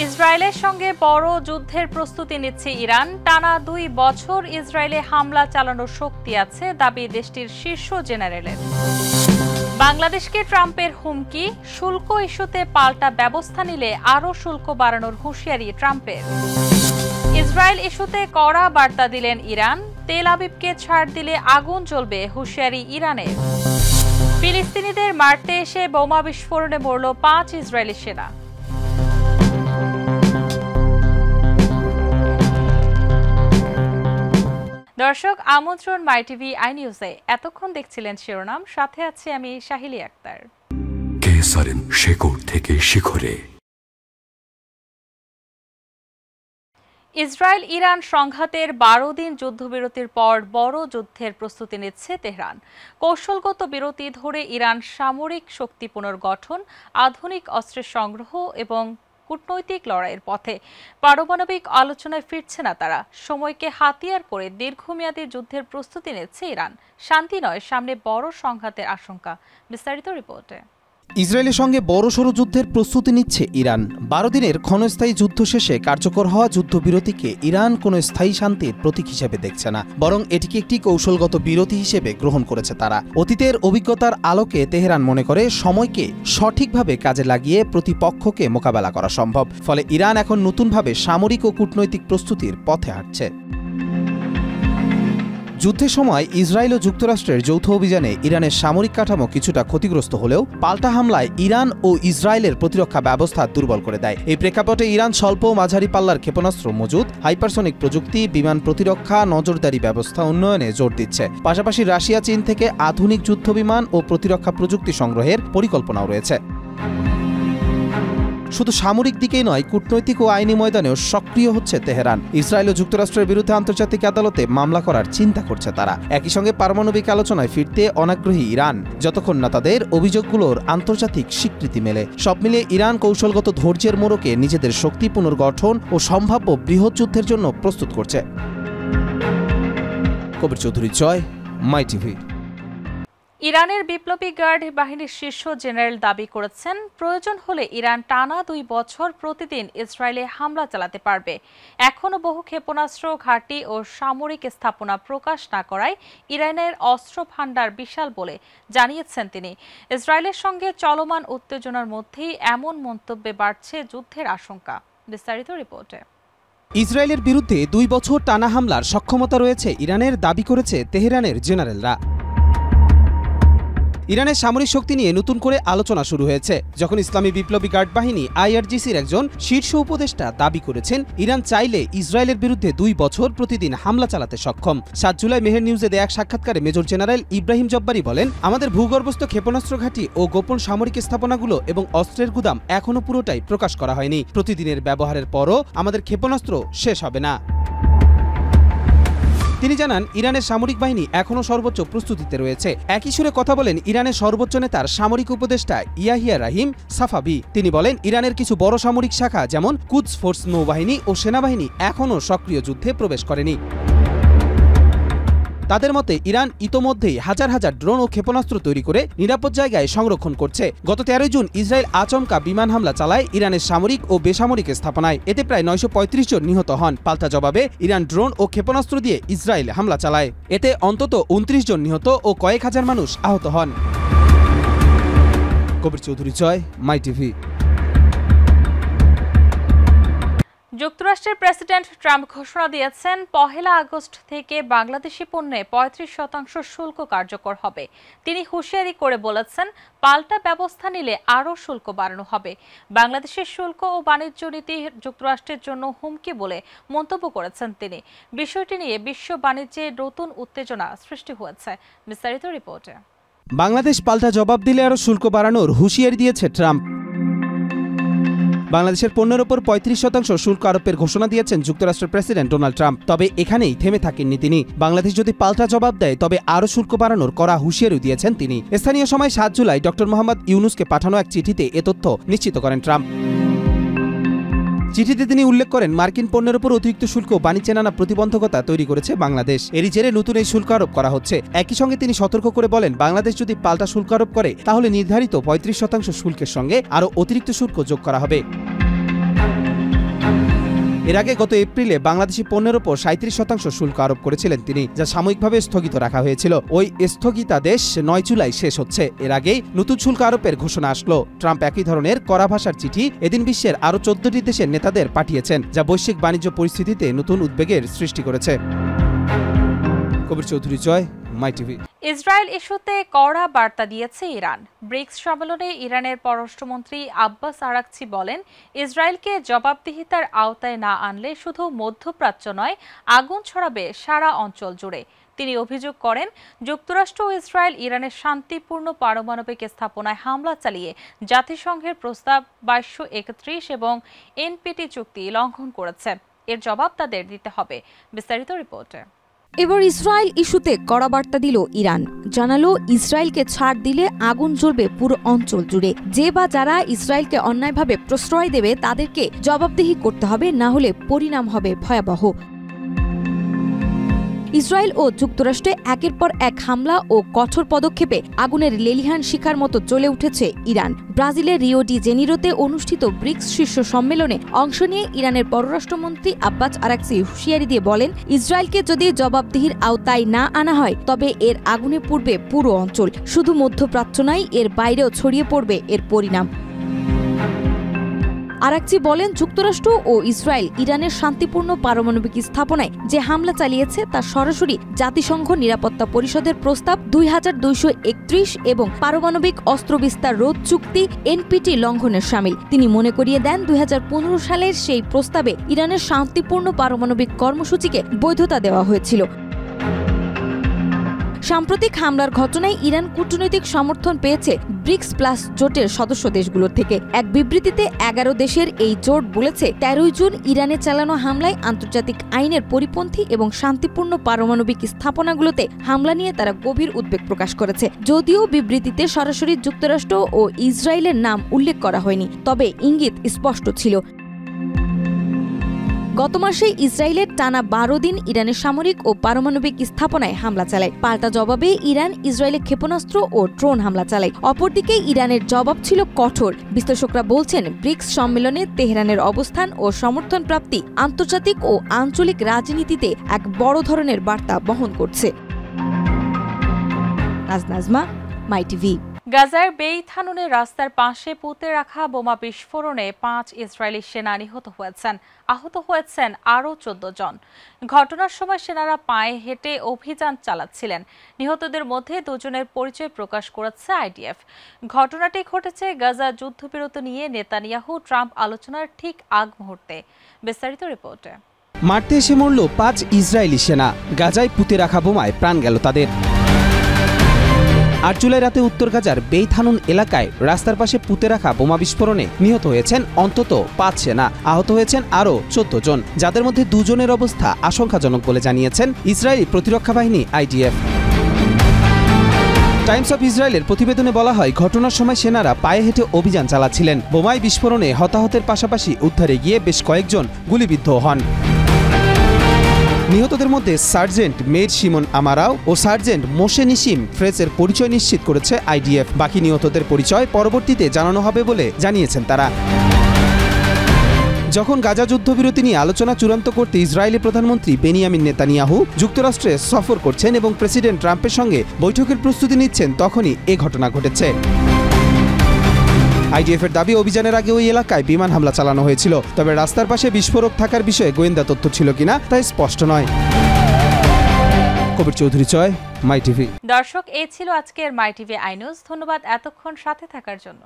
ইসরায়েলের সঙ্গে বড় যুদ্ধের প্রস্তুতি নিচ্ছে ইরান। টানা 2 বছর ইসরায়েলে হামলা চালানোর শক্তি আছে, দাবি দেশটির শীর্ষ জেনারেলের। বাংলাদেশকে ট্রাম্পের হুমকি, শুল্ক ইস্যুতে পাল্টা ব্যবস্থা নিলে আরও শুল্ক বাড়ানোর হুঁশিয়ারি ট্রাম্পের। ইসরায়েল ইস্যুতে কড়া বার্তা দিলেন ইরান, তেল আবিবকে ছাড় দিলে আগুন জ্বলবে, হুঁশিয়ারি ইরানের। ফিলিস্তিনিদের মারতে এসে বোমা বিস্ফোরণে মরল 5 ইসরায়েলি সেনা। দর্শক, আমন্ত্রণ মাই টিভি আই নিউজে। এতক্ষণ দেখছিলেন শিরোনাম, সাথে আছি আমি শাহিলি আক্তার। কেসারেন শেকড় থেকে শিখরে। ইসরায়েল ইরান সংঘাতের 12 দিন যুদ্ধবিরতির পর বড় যুদ্ধের প্রস্তুতি নিচ্ছে তেহরান। কৌশলগত বিরতি ধরে ইরান সামরিক শক্তি পুনর্গঠন, আধুনিক অস্ত্রের সংগ্রহ এবং কূটনৈতিক লড়াইয়ের পথে। পারমাণবিক আলোচনায় ফিরছে না তারা। সময়কে হাতিয়ার করে দীর্ঘমেয়াদী যুদ্ধের প্রস্তুতি নিচ্ছে ইরান। শান্তি নয়, সামনে বড় সংঘাতের আশঙ্কা। বিস্তারিত রিপোর্টে। ইসরায়েলের সঙ্গে বড়সড় যুদ্ধের প্রস্তুতি নিচ্ছে ইরান। 12 দিনের ক্ষণস্থায়ী যুদ্ধ শেষে কার্যকর হওয়া যুদ্ধবিরতিকে ইরান কোনো স্থায়ী শান্তির প্রতীক হিসেবে দেখছে না, বরং এটিকে একটি কৌশলগত বিরতি হিসেবে গ্রহণ করেছে তারা। অতীতের অভিজ্ঞতার আলোকে তেহরান মনে করে সময়কে সঠিকভাবে কাজে লাগিয়ে প্রতিপক্ষকে মোকাবেলা করা সম্ভব। ফলে ইরান এখন নতুনভাবে সামরিক ও কূটনৈতিক প্রস্তুতির পথে হাঁটছে। যুদ্ধের সময় ইসরায়েল ও যুক্তরাষ্ট্রের যৌথ অভিযানে ইরানের সামরিক কাঠামো কিছুটা ক্ষতিগ্রস্ত হলেও পাল্টা হামলায় ইরান ও ইসরায়েলের প্রতিরক্ষা ব্যবস্থা দুর্বল করে দেয়। এই প্রেক্ষাপটে ইরান স্বল্প ও মাঝারি পাল্লার ক্ষেপণাস্ত্র মজুদ, হাইপারসনিক প্রযুক্তি, বিমান প্রতিরক্ষা, নজরদারি ব্যবস্থা উন্নয়নে জোর দিচ্ছে। পাশাপাশি রাশিয়া, চীন থেকে আধুনিক যুদ্ধবিমান ও প্রতিরক্ষা প্রযুক্তি সংগ্রহের পরিকল্পনাও রয়েছে। শুধু সামরিক দিকেই নয়, কূটনৈতিক ও আইনি ময়দানেও সক্রিয় হচ্ছে তেহরান। ইসরায়েল ও যুক্তরাষ্ট্রের বিরুদ্ধে আন্তর্জাতিক আদালতে মামলা করার চিন্তা করছে তারা। একই সঙ্গে পারমাণবিক আলোচনায় ফিরতে অনাগ্রহী ইরান, যতক্ষণ না তাদের অভিযোগগুলোর আন্তর্জাতিক স্বীকৃতি মেলে। সব মিলিয়ে ইরান কৌশলগত ধৈর্যের মোড়কে নিজেদের শক্তি পুনর্গঠন ও সম্ভাব্য বৃহৎ যুদ্ধের জন্য প্রস্তুত করছে। কবির চৌধুরী, জয়, মাই টিভি। ইরানের বিপ্লবী গার্ড বাহিনীর শীর্ষ জেনারেল দাবি করেছেন, প্রয়োজন হলে ইরান টানা 2 বছর প্রতিদিন ইসরায়েলে হামলা চালাতে পারবে। এখনও বহু ক্ষেপণাস্ত্র ঘাঁটি ও সামরিক স্থাপনা প্রকাশ না করায় ইরানের অস্ত্র ভান্ডার বিশাল বলে জানিয়েছেন তিনি। ইসরায়েলের সঙ্গে চলমান উত্তেজনার মধ্যেই এমন মন্তব্যে বাড়ছে যুদ্ধের আশঙ্কা। বিস্তারিত রিপোর্টে। ইসরায়েলের বিরুদ্ধে 2 বছর টানা হামলার সক্ষমতা রয়েছে ইরানের, দাবি করেছে তেহরানের জেনারেলরা। ইরানের সামরিক শক্তি নিয়ে নতুন করে আলোচনা শুরু হয়েছে যখন ইসলামী বিপ্লবী গার্ড বাহিনী IRGCর একজন শীর্ষ উপদেষ্টা দাবি করেছেন, ইরান চাইলে ইসরায়েলের বিরুদ্ধে 2 বছর প্রতিদিন হামলা চালাতে সক্ষম। 7 জুলাই মেহের নিউজে দেয়া এক সাক্ষাৎকারে মেজর জেনারেল ইব্রাহিম জব্বারি বলেন, আমাদের ভূগর্ভস্থ ক্ষেপণাস্ত্র ঘাঁটি ও গোপন সামরিক স্থাপনাগুলো এবং অস্ত্রের গুদাম এখনও পুরোটাই প্রকাশ করা হয়নি। প্রতিদিনের ব্যবহারের পরও আমাদের ক্ষেপণাস্ত্র শেষ হবে না। তিনি জানান, ইরানের সামরিক বাহিনী এখনও সর্বোচ্চ প্রস্তুতিতে রয়েছে। একই সুরে কথা বলেন ইরানের সর্বোচ্চ নেতার সামরিক উপদেষ্টা ইয়াহিয়া রাহিম সাফাবি। তিনি বলেন, ইরানের কিছু বড় সামরিক শাখা যেমন কুদস ফোর্স নৌবাহিনী ও সেনাবাহিনী এখনও সক্রিয় যুদ্ধে প্রবেশ করেনি। তাদের মতে ইরান ইতোমধ্যেই হাজার হাজার ড্রোন ও ক্ষেপণাস্ত্র তৈরি করে নিরাপদ জায়গায় সংরক্ষণ করছে। গত 13 জুন ইসরায়েল আচমকা বিমান হামলা চালায় ইরানের সামরিক ও বেসামরিক স্থাপনায়। এতে প্রায় 935 জন নিহত হন। পাল্টা জবাবে ইরান ড্রোন ও ক্ষেপণাস্ত্র দিয়ে ইসরায়েল হামলা চালায়। এতে অন্তত 29 জন নিহত ও কয়েক হাজার মানুষ আহত হন। কবির চৌধুরী, জয়, মাই টিভি। যুক্তরাষ্ট্রের প্রেসিডেন্ট ট্রাম্প ঘোষণা দিয়েছেন, 1 আগস্ট থেকে বাংলাদেশি পণ্যে 35% শুল্ক কার্যকর হবে। তিনি হুঁশিয়ারি করে বলেছেন, পাল্টা ব্যবস্থা নিলে আরও শুল্ক বাড়ানো হবে। বাংলাদেশের শুল্ক ও বাণিজ্য নীতি যুক্তরাষ্ট্রের জন্য হুমকি বলে মন্তব্য করেছেন তিনি। বিষয়টি নিয়ে বিশ্ব বাণিজ্যে নতুন উত্তেজনা সৃষ্টি হয়েছে। বিস্তারিত রিপোর্টে। বাংলাদেশ পাল্টা জবাব দিলে আরও শুল্ক বাড়ানোর হুঁশিয়ারি দিয়েছে ট্রাম্প। বাংলাদেশের পণ্যের ওপর 35% শুল্ক আরোপের ঘোষণা দিয়েছেন যুক্তরাষ্ট্রের প্রেসিডেন্ট ডোনাল্ড ট্রাম্প। তবে এখানেই থেমে থাকেননি তিনি। বাংলাদেশ যদি পাল্টা জবাব দেয় তবে আরও শুল্ক বাড়ানোর কড়া হুঁশিয়ারি দিয়েছেন তিনি। স্থানীয় সময় 7 জুলাই ডক্টর মোহাম্মদ ইউনুসকে পাঠানো এক চিঠিতে এ তথ্য নিশ্চিত করেন ট্রাম্প। চিঠিতে তিনি উল্লেখ করেন, মার্কিন পণ্যের উপর অতিরিক্ত শুল্ক বাণিজ্যে নানা প্রতিবন্ধকতা তৈরি করেছে বাংলাদেশ। এরই জেরে নতুন এই শুল্ক আরোপ করা হচ্ছে। একই সঙ্গে তিনি সতর্ক করে বলেন, বাংলাদেশ যদি পাল্টা শুল্ক আরোপ করে তাহলে নির্ধারিত 35% শুল্কের সঙ্গে আরও অতিরিক্ত শুল্ক যোগ করা হবে। এর আগে গত এপ্রিলে বাংলাদেশি পণ্যের ওপর ৩৭% শুল্ক আরোপ করেছিলেন তিনি, যা সাময়িকভাবে স্থগিত রাখা হয়েছিল। ওই স্থগিতাদেশ ৯ জুলাই শেষ হচ্ছে। এর আগেই নতুন শুল্ক আরোপের ঘোষণা আসলো। ট্রাম্প একই ধরনের কড়া ভাষার চিঠি এদিন বিশ্বের আরও ১৪টি দেশের নেতাদের পাঠিয়েছেন, যা বৈশ্বিক বাণিজ্য পরিস্থিতিতে নতুন উদ্বেগের সৃষ্টি করেছে। কবির চৌধুরী জয়, মাই টিভি। ইসরায়েল ইস্যুতে কড়া বার্তা দিয়েছে ইরান। ব্রিক্স সম্মেলনে ইরানের পররাষ্ট্রমন্ত্রী আব্বাস আরাকচি বলেন, ইসরায়েলকে জবাবদিহিতার আওতায় না আনলে শুধু মধ্যপ্রাচ্য নয়, আগুন ছড়াবে সারা অঞ্চল জুড়ে। তিনি অভিযোগ করেন, যুক্তরাষ্ট্র ও ইসরায়েল ইরানের শান্তিপূর্ণ পারমাণবিক স্থাপনায় হামলা চালিয়ে জাতিসংঘের প্রস্তাব ২২৩১ এবং এনপিটি চুক্তি লঙ্ঘন করেছে। এর জবাব তাদের দিতে হবে। বিস্তারিত রিপোর্টে। এবার ইসরায়েল ইস্যুতে কড়া বার্তা দিল ইরান। জানালো, ইসরায়েলকে ছাড় দিলে আগুন জ্বলবে পুরো অঞ্চল জুড়ে। যে বা যারা ইসরায়েলকে অন্যায়ভাবে প্রশ্রয় দেবে তাদেরকে জবাবদিহি করতে হবে, না হলে পরিণাম হবে ভয়াবহ। ইসরায়েল ও যুক্তরাষ্ট্রে একের পর এক হামলা ও কঠোর পদক্ষেপে আগুনের লেলিহান শিখার মতো জ্বলে উঠেছে ইরান। ব্রাজিলের রিও ডি জেনিরোতে অনুষ্ঠিত ব্রিক্স শীর্ষ সম্মেলনে অংশ নিয়ে ইরানের পররাষ্ট্রমন্ত্রী আব্বাস আরাকচি হুঁশিয়ারি দিয়ে বলেন, ইসরায়েলকে যদি জবাবদিহির আওতায় না আনা হয় তবে এর আগুনে পুড়বে পুরো অঞ্চল। শুধু মধ্যপ্রাচ্য নয়, এর বাইরেও ছড়িয়ে পড়বে এর পরিণাম। আরাকচি বলেন, যুক্তরাষ্ট্র ও ইসরায়েল ইরানের শান্তিপূর্ণ পারমাণবিক স্থাপনায় যে হামলা চালিয়েছে তা সরাসরি জাতিসংঘ নিরাপত্তা পরিষদের প্রস্তাব ২২৩১ এবং পারমাণবিক অস্ত্র বিস্তার রোধ চুক্তি এনপিটি লঙ্ঘনের শামিল। তিনি মনে করিয়ে দেন, ২০১৫ সালের সেই প্রস্তাবে ইরানের শান্তিপূর্ণ পারমাণবিক কর্মসূচিকে বৈধতা দেওয়া হয়েছিল। সাম্প্রতিক হামলার ঘটনায় ইরান কূটনৈতিক সমর্থন পেয়েছে ব্রিক্স প্লাস জোটের সদস্য দেশগুলোর থেকে। এক বিবৃতিতে ১১ দেশের এই জোট বলেছে, ১৩ জুন ইরানে চালানো হামলায় আন্তর্জাতিক আইনের পরিপন্থী এবং শান্তিপূর্ণ পারমাণবিক স্থাপনাগুলোতে হামলা নিয়ে তারা গভীর উদ্বেগ প্রকাশ করেছে। যদিও বিবৃতিতে সরাসরি যুক্তরাষ্ট্র ও ইসরায়েলের নাম উল্লেখ করা হয়নি, তবে ইঙ্গিত স্পষ্ট ছিল। গত মাসে ইসরায়েলের টানা ১২ দিন ইরানের সামরিক ও পারমাণবিক স্থাপনায় হামলা চালায়। পাল্টা জবাবে ইরান ইসরায়েলে ক্ষেপণাস্ত্র ও ড্রোন হামলা চালায়। অপরদিকে ইরানের জবাব ছিল কঠোর। বিশ্লেষকরা বলছেন, ব্রিক্স সম্মেলনে তেহরানের অবস্থান ও সমর্থন প্রাপ্তি আন্তর্জাতিক ও আঞ্চলিক রাজনীতিতে এক বড় ধরনের বার্তা বহন করছে। নাজমা, মাই টিভি। গাজার বেইত হানুনের রাস্তার পাশে পুঁতে রাখা বোমা বিস্ফোরণে ৫ ইসরায়েলি সেনা নিহত হয়েছেন। আহত হয়েছেন আরও ১৪ জন। ঘটনার সময় সেনারা পায়ে হেঁটে অভিযান চালাচ্ছিলেন। নিহতদের মধ্যে ২ জনের পরিচয় প্রকাশ করেছে আইডিএফ। ঘটনাটি ঘটেছে গাজা যুদ্ধবিরতি নিয়ে নেতানিয়াহু ট্রাম্প আলোচনার ঠিক আগ মুহূর্তে। বিস্তারিত রিপোর্টে। মারতে এসে মরল ৫ ইসরায়েলি সেনা। গাজায় পুঁতে রাখা বোমায় প্রাণ গেল তাদের। ৮ জুলাই রাতে উত্তর গাজার বেইত হানুন এলাকায় রাস্তার পাশে পুঁতে রাখা বোমা বিস্ফোরণে নিহত হয়েছেন অন্তত ৫ সেনা। আহত হয়েছেন আরও ১৪ জন, যাদের মধ্যে ২ জনের অবস্থা আশঙ্কাজনক বলে জানিয়েছেন ইসরায়েলি প্রতিরক্ষা বাহিনী আইডিএফ। টাইমস অফ ইসরায়েলের প্রতিবেদনে বলা হয়, ঘটনার সময় সেনারা পায়ে হেঁটে অভিযান চালাচ্ছিলেন। বোমায় বিস্ফোরণে হতাহতের পাশাপাশি উদ্ধারে গিয়ে বেশ কয়েকজন গুলিবিদ্ধ হন। নিহতদের মধ্যে সার্জেন্ট মের শিমন আমারাও ও সার্জেন্ট মোশে নিশিম ফ্রেসের পরিচয় নিশ্চিত করেছে আইডিএফ। বাকি নিহতদের পরিচয় পরবর্তীতে জানানো হবে বলে জানিয়েছেন তারা। যখন গাজা যুদ্ধবিরতি নিয়ে আলোচনা চূড়ান্ত করতে ইসরায়েলি প্রধানমন্ত্রী বেনিয়ামিন নেতানিয়াহু যুক্তরাষ্ট্রে সফর করছেন এবং প্রেসিডেন্ট ট্রাম্পের সঙ্গে বৈঠকের প্রস্তুতি নিচ্ছেন, তখনই এ ঘটনা ঘটেছে। আইডিএফের দাবি, অভিযানের আগে ওই এলাকায় বিমান হামলা চালানো হয়েছিল। তবে রাস্তার পাশে বিস্ফোরক থাকার বিষয়ে গোয়েন্দা তথ্য ছিল কিনা তা স্পষ্ট নয়। কবির চৌধুরী জয়, মাই টিভি। দর্শক, এই ছিল আজকের মাই টিভি আই নিউজ। ধন্যবাদ এতক্ষণ সাথে থাকার জন্য।